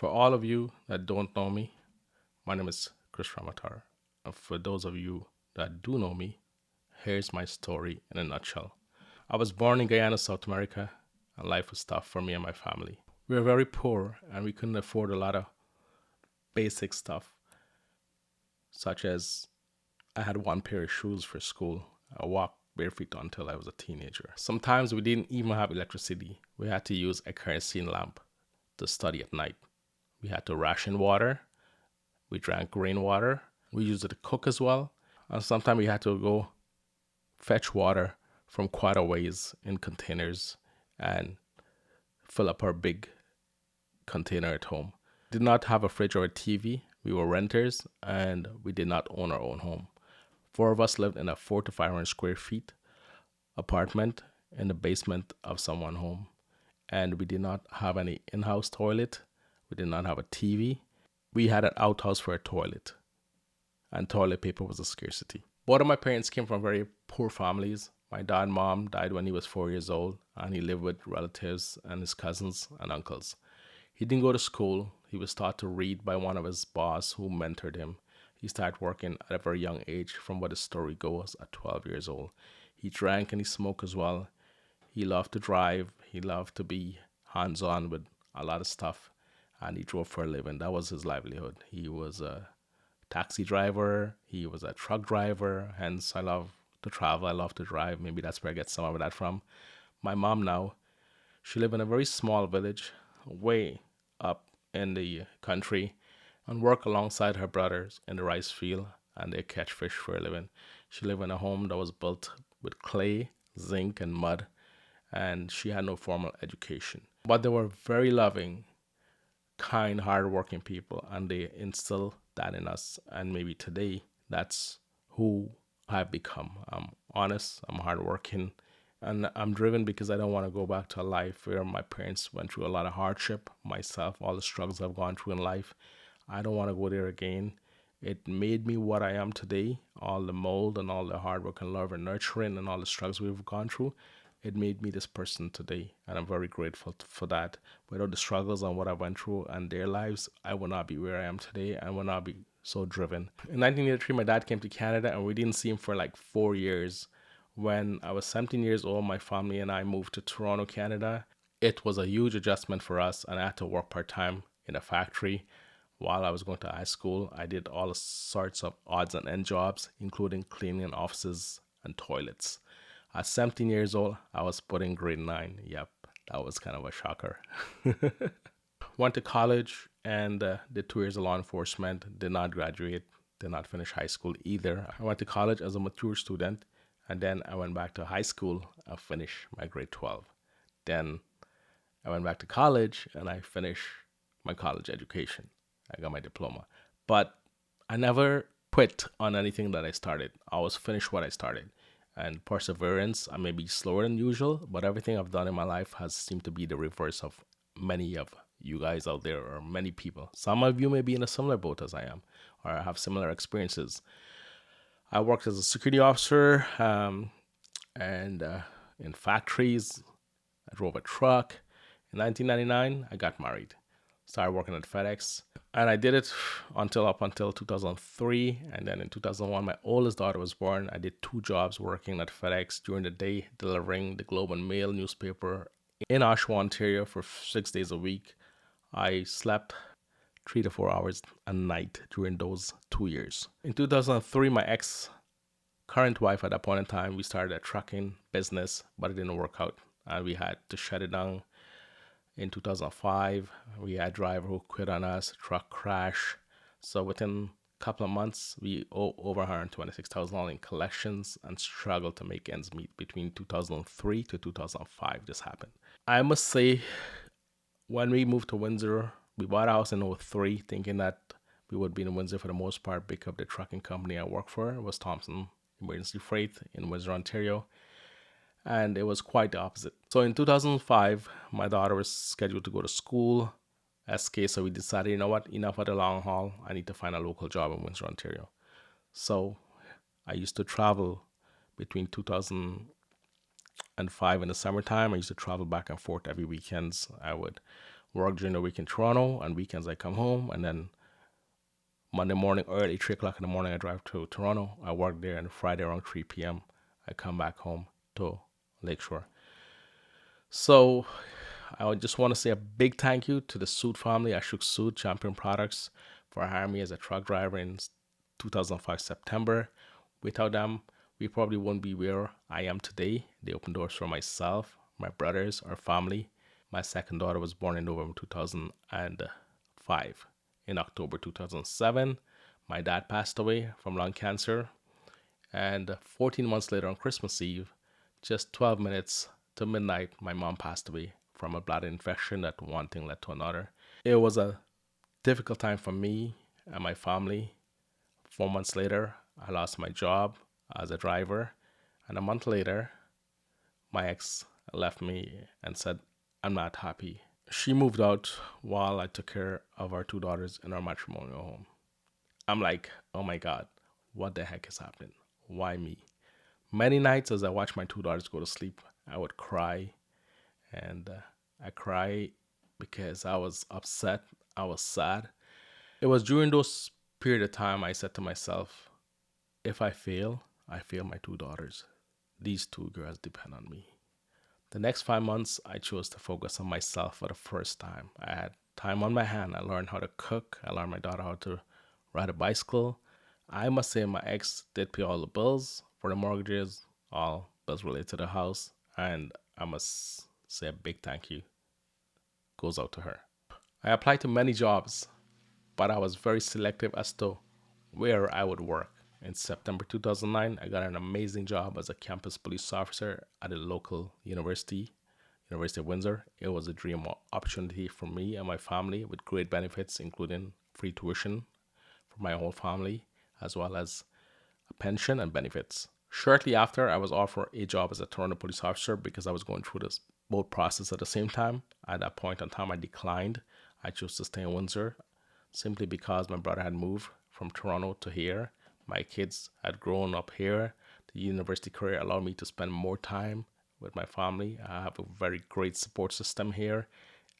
For all of you that don't know me, my name is Chris Ramatar. And for those of you that do know me, here's my story in a nutshell. I was born in Guyana, South America, and life was tough for me and my family. We were very poor and we couldn't afford a lot of basic stuff, such as I had one pair of shoes for school. I walked barefoot until I was a teenager. Sometimes we didn't even have electricity. We had to use a kerosene lamp to study at night. We had to ration water. We drank rainwater. We used it to cook as well. And sometimes we had to go fetch water from quite a ways in containers and fill up our big container at home. Did not have a fridge or a TV. We were renters and we did not own our own home. Four of us lived in a 4 to 500 square feet apartment in the basement of someone's home. And we did not have any in-house toilet. We did not have a TV. We had an outhouse for a toilet, and toilet paper was a scarcity. Both of my parents came from very poor families. My dad and mom died when he was 4 years old, and he lived with relatives and his cousins and uncles. He didn't go to school. He was taught to read by one of his boss who mentored him. He started working at a very young age, from what his story goes, at 12 years old. He drank and he smoked as well. He loved to drive. He loved to be hands-on with a lot of stuff, and he drove for a living. That was his livelihood. He was a taxi driver. He was a truck driver. Hence, I love to travel. I love to drive. Maybe that's where I get some of that from. My mom now, she lived in a very small village, way up in the country, and work alongside her brothers in the rice field, and they catch fish for a living. She lived in a home that was built with clay, zinc, and mud, and she had no formal education. But they were very loving, kind, hardworking people, and they instill that in us. And maybe today, that's who I've become. I'm honest, I'm hardworking, and I'm driven because I don't want to go back to a life where my parents went through a lot of hardship, myself, all the struggles I've gone through in life. I don't want to go there again. It made me what I am today. All the mold and all the hard work and love and nurturing and all the struggles we've gone through, it made me this person today, and I'm very grateful for that. Without the struggles and what I went through and their lives, I would not be where I am today and would not be so driven. In 1983, my dad came to Canada, and we didn't see him for like 4 years. When I was 17 years old, my family and I moved to Toronto, Canada. It was a huge adjustment for us, and I had to work part-time in a factory. While I was going to high school, I did all sorts of odds and end jobs, including cleaning offices and toilets. At 17 years old, I was put in grade 9. Yep, that was kind of a shocker. Went to college and did 2 years of law enforcement. Did not graduate, did not finish high school either. I went to college as a mature student, and then I went back to high school and finished my grade 12. Then I went back to college and I finished my college education. I got my diploma. But I never quit on anything that I started. I always finished what I started. And perseverance, I may be slower than usual, but everything I've done in my life has seemed to be the reverse of many of you guys out there, or many people. Some of you may be in a similar boat as I am, or have similar experiences. I worked as a security officer and in factories. I drove a truck. In 1999, I got married. Started working at FedEx, and I did it up until 2003. And then in 2001, my oldest daughter was born. I did 2 jobs working at FedEx during the day, delivering the Globe and Mail newspaper in Oshawa, Ontario, for 6 days a week. I slept 3 to 4 hours a night during those 2 years. In 2003, my current wife at that point in time, we started a trucking business, but it didn't work out, and we had to shut it down. In 2005, we had a driver who quit on us, truck crash. So within a couple of months, we owe over $126,000 in collections and struggled to make ends meet. Between 2003 to 2005, this happened. I must say, when we moved to Windsor, we bought a house in 2003, thinking that we would be in Windsor for the most part because the trucking company I work for was Thompson Emergency Freight in Windsor, Ontario. And it was quite the opposite. So in 2005, my daughter was scheduled to go to school, SK, so we decided, you know what, enough of the long haul. I need to find a local job in Windsor, Ontario. So I used to travel between 2005 in the summertime. I used to travel back and forth every weekends. I would Work during the week in Toronto, and weekends I come home, and then Monday morning, early 3 o'clock in the morning, I drive to Toronto. I work there, and Friday around 3 p.m., I come back home to Lakeshore. So I would just want to say a big thank you to the Sood family, Ashok Sood, Champion Products, for hiring me as a truck driver in 2005 September. Without them, we probably wouldn't be where I am today. They opened doors for myself, my brothers, our family. My second daughter was born in November 2005. In October 2007, my dad passed away from lung cancer. And 14 months later on Christmas Eve, just 12 minutes to midnight, my mom passed away from a bladder infection that one thing led to another. It was a difficult time for me and my family. 4 months later, I lost my job as a driver. And a month later, my ex left me and said, I'm not happy. She moved out while I took care of our two daughters in our matrimonial home. I'm like, oh my God, what the heck is happening? Why me? Many nights as I watched my two daughters go to sleep, I would cry. And I cry because I was upset. I was sad. It was during those period of time I said to myself, if I fail my two daughters. These two girls depend on me. The next 5 months, I chose to focus on myself for the first time. I had time on my hand. I learned how to cook. I learned my daughter how to ride a bicycle. I must say my ex did pay all the bills for the mortgages, all bills related to the house. And I must say a big thank you goes out to her. I applied to many jobs, but I was very selective as to where I would work. In September 2009, I got an amazing job as a campus police officer at a local university, University of Windsor. It was a dream opportunity for me and my family with great benefits, including free tuition for my whole family, as well as a pension and benefits. Shortly after, I was offered a job as a Toronto police officer because I was going through this both process at the same time. At that point in time, I declined. I chose to stay in Windsor simply because my brother had moved from Toronto to here. My kids had grown up here. The university career allowed me to spend more time with my family. I have a very great support system here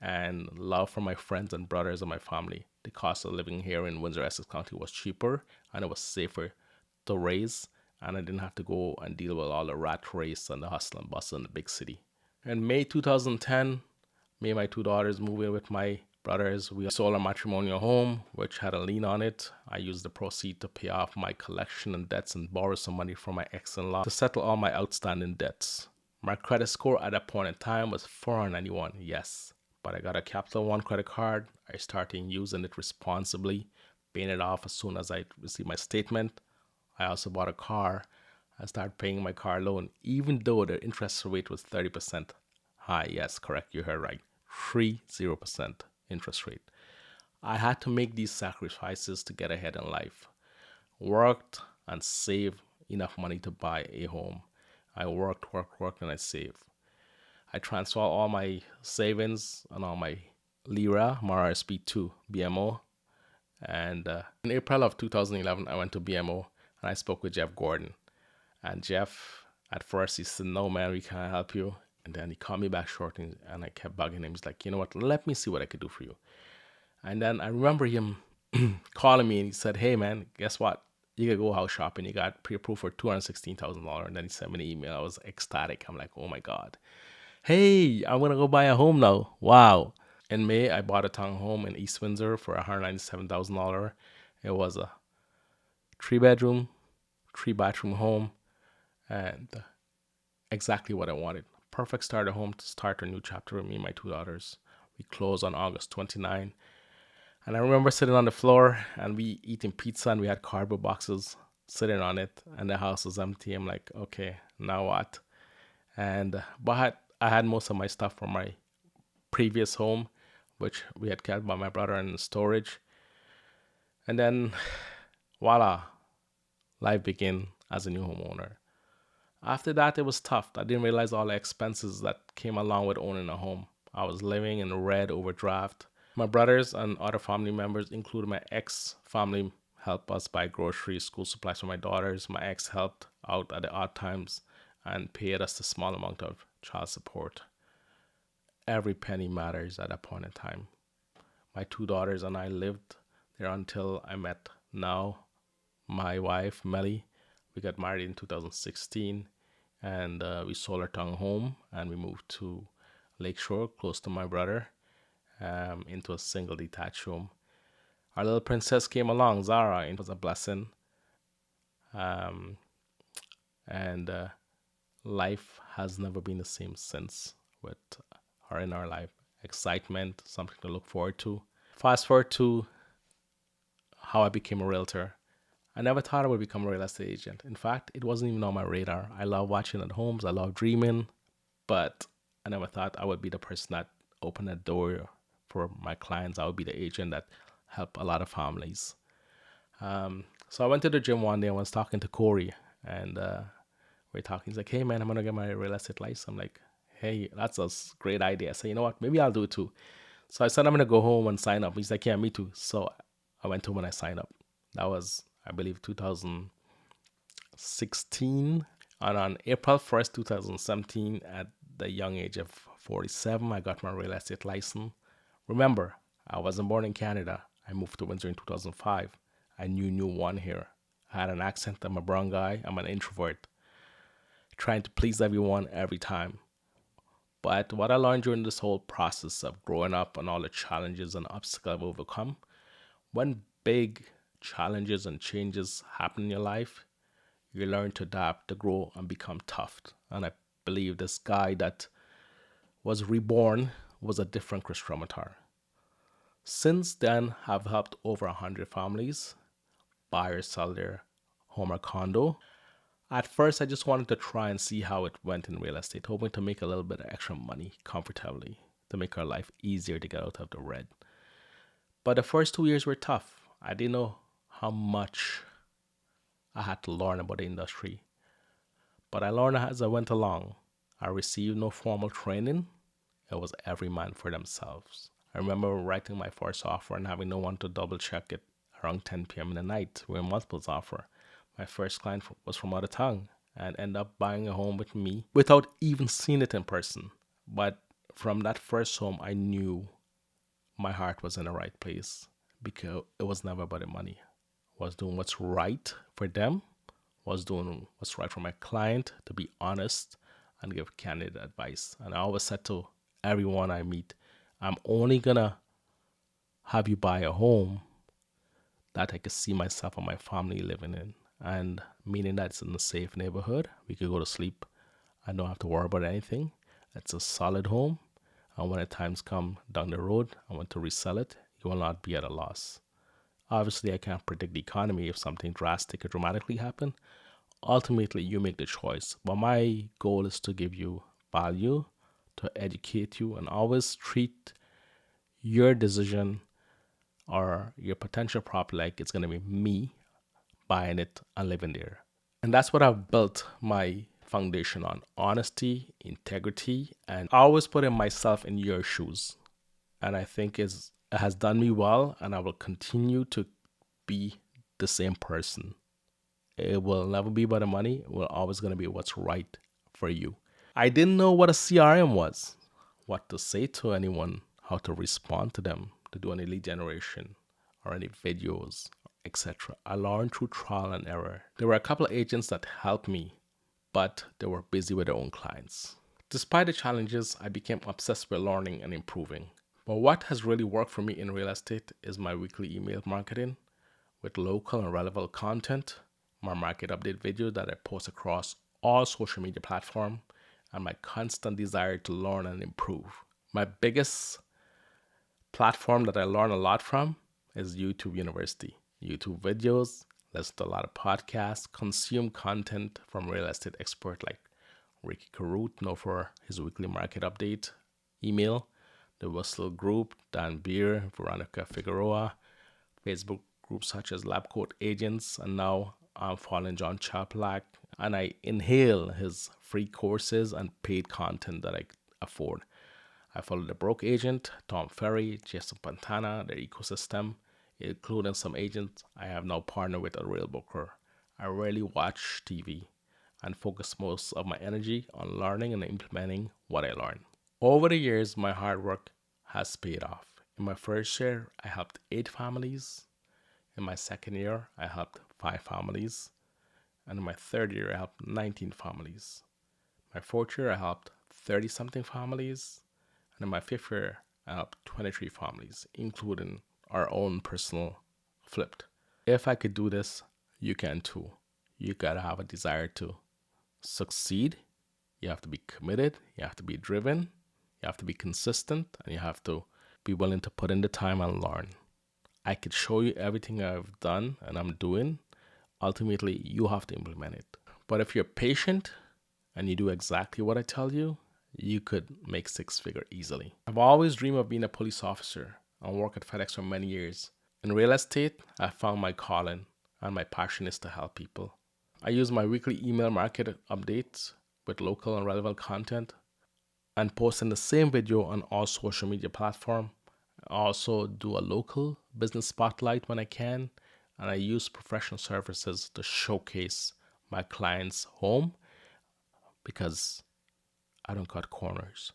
and love for my friends and brothers and my family. The cost of living here in Windsor, Essex County was cheaper and it was safer to raise, and I didn't have to go and deal with all the rat race and the hustle and bustle in the big city. In May 2010, me and my two daughters moved in with my brothers. We sold our matrimonial home, which had a lien on it. I used the proceeds to pay off my collection and debts and borrow some money from my ex-in-law to settle all my outstanding debts. My credit score at that point in time was 491, yes. But I got a Capital One credit card. I started using it responsibly, paying it off as soon as I received my statement. I also bought a car. I started paying my car loan, even though the interest rate was 30% high. Yes, correct, you heard right. 30% interest rate. I had to make these sacrifices to get ahead in life. Worked and saved enough money to buy a home. I worked, and I saved. I transferred all my savings and all my Lira, my RSP to BMO. And in April of 2011, I went to BMO and I spoke with Jeff Gordon. And Jeff, at first, he said, no, man, we can't help you. And then he called me back shortly and I kept bugging him. He's like, you know what, let me see what I could do for you. And then I remember him calling me and he said, hey, man, guess what? You could go house shopping. You got pre-approved for $216,000. And then he sent me an email. I was ecstatic. I'm like, oh my God. Hey, I'm going to go buy a home now. Wow. In May, I bought a townhome in East Windsor for $197,000. It was a 3-bedroom, 3-bathroom home, and exactly what I wanted. Perfect starter home to start a new chapter with me and my two daughters. We closed on August 29. And I remember sitting on the floor and we eating pizza and we had cardboard boxes sitting on it and the house was empty. I'm like, okay, now what? And but I had most of my stuff from my previous home, which we had kept by my brother in storage. And then voila, life began as a new homeowner. After that, it was tough. I didn't realize all the expenses that came along with owning a home. I was living in a red overdraft. My brothers and other family members, including my ex family, helped us buy groceries, school supplies for my daughters. My ex helped out at the odd times and paid us a small amount of child support. every penny matters at that point in time. My two daughters and I lived there until I met now my wife, Melly. We got married in 2016 and we sold our town home and we moved to Lakeshore, close to my brother, into a single detached home. Our little princess came along, Zara, and it was a blessing. Um, and Life has never been the same since with her in our life. Excitement, something to look forward to. Fast forward to how I became a realtor. I never thought I would become a real estate agent. In fact, it wasn't even on my radar. I love watching at homes, I love dreaming, but I never thought I would be the person that opened that door for my clients. I would be the agent that helped a lot of families. So I went to the gym one day and was talking to Corey, and we're talking. He's like, "Hey man, I'm gonna get my real estate license." I'm like, "Hey, that's a great idea." I said, "You know what? Maybe I'll do it too." So I said, "I'm gonna go home and sign up." He's like, "Yeah, me too." So I went home and I signed up. That was, I believe, 2016. And on April 1st, 2017, at the young age of 47, I got my real estate license. Remember, I wasn't born in Canada. I moved to Windsor in 2005. I knew one here. I had an accent. I'm a brown guy. I'm an introvert, trying to please everyone every time. But what I learned during this whole process of growing up and all the challenges and obstacles I've overcome, when big challenges and changes happen in your life, you learn to adapt, to grow, and become tough. And I believe this guy that was reborn was a different Chris Ramatar. Since then, I've helped over 100 families buy or sell their home or condo. At first, I just wanted to try and see how it went in real estate, hoping to make a little bit of extra money comfortably to make our life easier to get out of the red. But the first 2 years were tough. I didn't know how much I had to learn about the industry, but I learned as I went along. I received no formal training. It was every man for themselves. I remember writing my first offer and having no one to double check it around 10 p.m. in the night where multiples offer. My first client was from out of town and ended up buying a home with me without even seeing it in person. But from that first home, I knew my heart was in the right place because it was never about the money. I was doing what's right for them, was doing what's right for my client, to be honest and give candid advice. And I always said to everyone I meet, I'm only gonna have you buy a home that I could see myself and my family living in. And meaning that it's in a safe neighborhood. We could go to sleep. I don't have to worry about anything. It's a solid home. And when the times come down the road, I want to resell it, you will not be at a loss. Obviously, I can't predict the economy if something drastic or dramatically happen. Ultimately, you make the choice. But my goal is to give you value, to educate you, and always treat your decision or your potential property like it's going to be me buying it and living there. And that's what I've built my foundation on: honesty, integrity, and always putting myself in your shoes. And I think it has done me well, and I will continue to be the same person. It will never be about the money. It will always going to be what's right for you. I didn't know what a CRM was, what to say to anyone, how to respond to them, to do any lead generation or any videos, etc. I learned through trial and error. There were a couple of agents that helped me, but they were busy with their own clients. Despite the challenges, I became obsessed with learning and improving. But what has really worked for me in real estate is my weekly email marketing with local and relevant content, my market update video that I post across all social media platforms, and my constant desire to learn and improve. My biggest platform that I learn a lot from is YouTube University. YouTube videos, listen to a lot of podcasts, consume content from real estate experts like Ricky Carute, known for his weekly market update email, the Whistle Group, Dan Beer, Veronica Figueroa, Facebook groups such as Lab Coat Agents, and now I'm following John Chaplak, and I inhale his free courses and paid content that I afford. I follow the Broke Agent, Tom Ferry, Jason Pantana, their ecosystem, including some agents I have now partnered with a real broker. I rarely watch TV and focus most of my energy on learning and implementing what I learn. Over the years, my hard work has paid off. In my first year, I helped 8 families. In my second year, I helped 5 families. And in my third year, I helped 19 families. My fourth year, I helped 30 something families. And in my fifth year, I helped 23 families, including our own personal flipped. If I could do this, you can too. You gotta have a desire to succeed. You have to be committed. You have to be driven. You have to be consistent. And you have to be willing to put in the time and learn. I could show you everything I've done and I'm doing. Ultimately, you have to implement it. But if you're patient and you do exactly what I tell you, you could make 6 figure easily. I've always dreamed of being a police officer and work at FedEx for many years. In real estate, I found my calling and my passion is to help people. I use my weekly email market updates with local and relevant content and posting the same video on all social media platforms. I also do a local business spotlight when I can, and I use professional services to showcase my clients' home because I don't cut corners.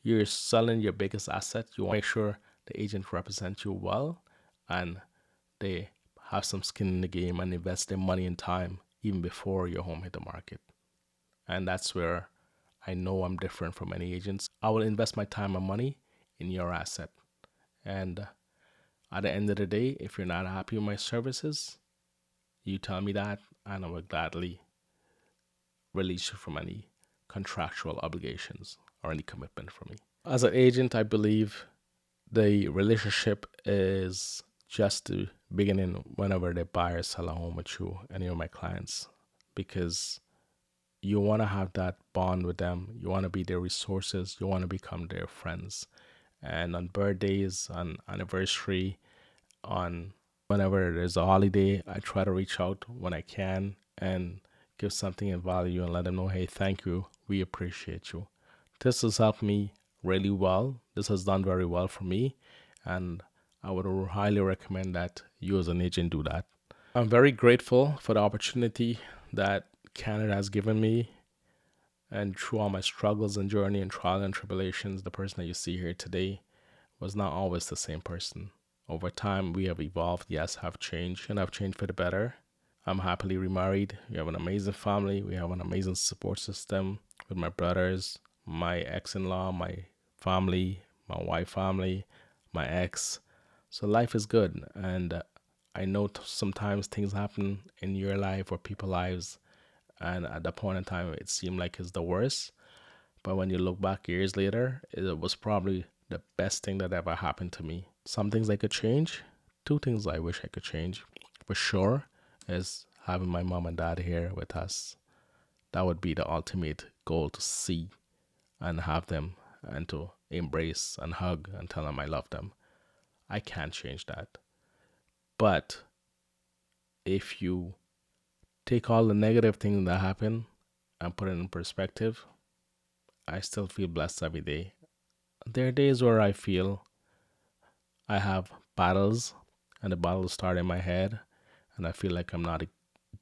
You're selling your biggest asset. You want to make sure the agent represents you well and they have some skin in the game and invest their money and time even before your home hit the market. And that's where I know I'm different from any agents. I will invest my time and money in your asset. And at the end of the day, if you're not happy with my services, you tell me that, and I will gladly release you from any contractual obligations or any commitment from me. As an agent, I believe the relationship is just the beginning whenever they buy or sell a home with you, any of my clients, because you want to have that bond with them. You want to be their resources. You want to become their friends. And on birthdays, on anniversary, on whenever there's a holiday, I try to reach out when I can and give something of value and let them know, hey, thank you. We appreciate you. This has helped me really well. This has done very well for me. And I would highly recommend that you as an agent do that. I'm very grateful for the opportunity that Canada has given me. And through all my struggles and journey and trial and tribulations, the person that you see here today was not always the same person. Over time, we have evolved, yes, have changed, and I've changed for the better. I'm happily remarried. We have an amazing family. We have an amazing support system with my brothers, my ex-in-law, my family, my wife family, my ex. So life is good. And I know sometimes things happen in your life or people's lives. And at that point in time, it seemed like it's the worst. But when you look back years later, it was probably the best thing that ever happened to me. Some things I could change. 2 things I wish I could change for sure is having my mom and dad here with us. That would be the ultimate goal, to see and have them and to embrace and hug and tell them I love them. I can't change that. But if you take all the negative things that happen and put it in perspective, I still feel blessed every day. There are days where I feel I have battles and the battles start in my head and I feel like I'm not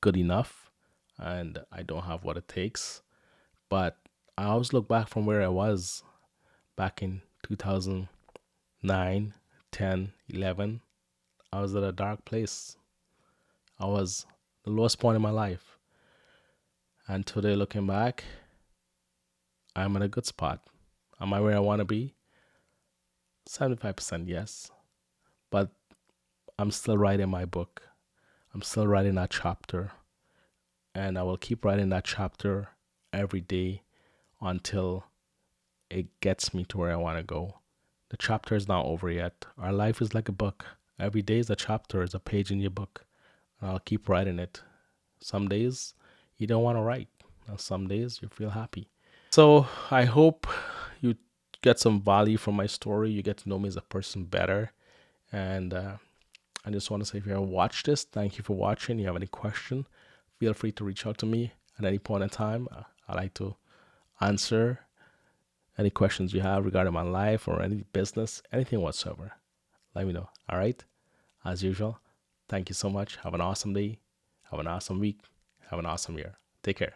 good enough and I don't have what it takes. But I always look back from where I was back in 2009, 10, 11. I was at a dark place. I was the lowest point in my life. And today, looking back, I'm in a good spot. Am I where I want to be? 75% yes. But I'm still writing my book. I'm still writing that chapter. And I will keep writing that chapter every day until it gets me to where I want to go. The chapter is not over yet. Our life is like a book. Every day is a chapter, is a page in your book. And I'll keep writing it. Some days you don't want to write, and some days you feel happy. So I hope you get some value from my story. You get to know me as a person better. And I just want to say, if you have watched this, thank you for watching. If you have any question, feel free to reach out to me at any point in time. I like to answer any questions you have regarding my life or any business, anything whatsoever. Let me know. All right. As usual, thank you so much. Have an awesome day. Have an awesome week. Have an awesome year. Take care.